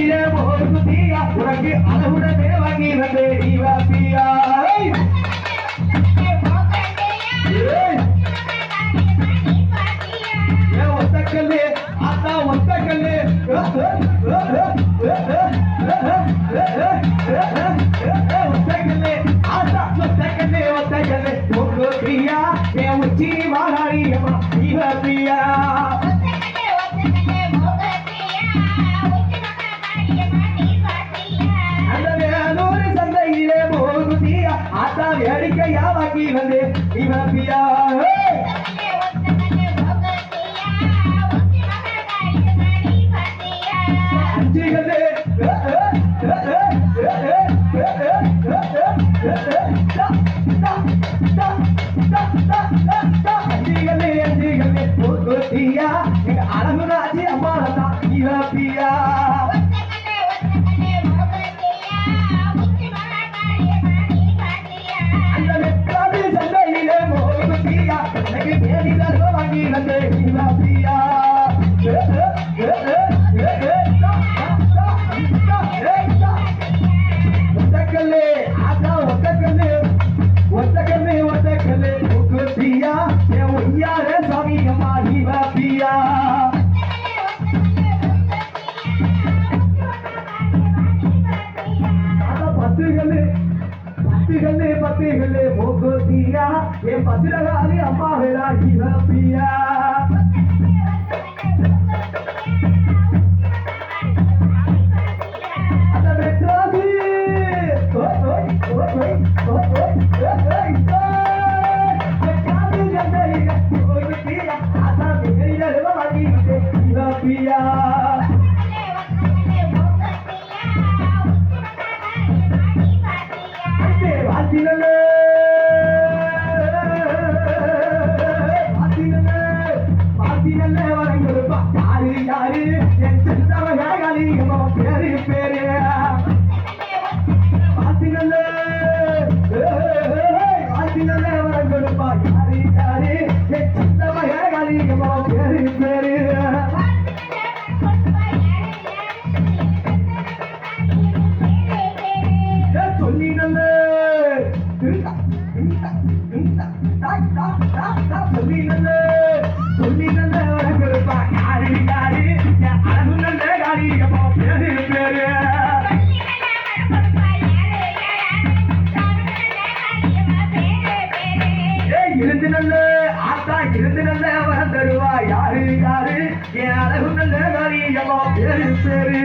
சந்தையிலே போருக்கு தீயா உனக்கு அளவுடனே வாங்கி வந்தே நீவாப்பியா ஒத்தக்கல்லு ஆத்தா ஒத்தக்கல்லு ஒத்தக்கல்லு ஆத்தா ஒத்தக்கல்லு ஒத்தக்கல்லு போக்கு தீயா என் உச்சி வாழாடியம்மா நீவாப்பியா ஆத்தா வேடிக்கையா வாங்கி வந்து இவப்பியா அஞ்சுகளே அஞ்சுகளே அஞ்சுகளே போத்தியா எங்க அழகுராஜி அம்மாதான் இவப்பியா எனக்கு தேடிதான் வாங்கி வந்து இவப்பியா ஒத்தக்கல்லு ஆத்தா ஒத்தக்கல்லு ஒத்தக்கல்லு ஒத்தக்கல்லு முக்குத்தியா என் ஒய்யார சாமி அம்மா இவப்பியா பத்துகளு பத்துகளு பத்துகளு முக்குத்தியா என் பத்திரகாளி அம்மா வேளா இவப்பியா யாரு என் சின்னவகாளி பேரு பேரு பாத்தினல்ல பாத்தினல்ல வரம் கொடுப்பா யாரு யாரு என் சின்னவகாளி பேரு பேரு சொல்லினல்ல சொல்லினல்ல சொல்லினல்ல வரம் கொடுப்பா யாரு யாரு என் அழகு நல்ல காளி பேரு பேரு இருந்து நல்ல ஆத்தா இருந்து நல்ல வரம் தருவா யாரு யாரு என் அழகு நல்ல காளி பேரு பேரு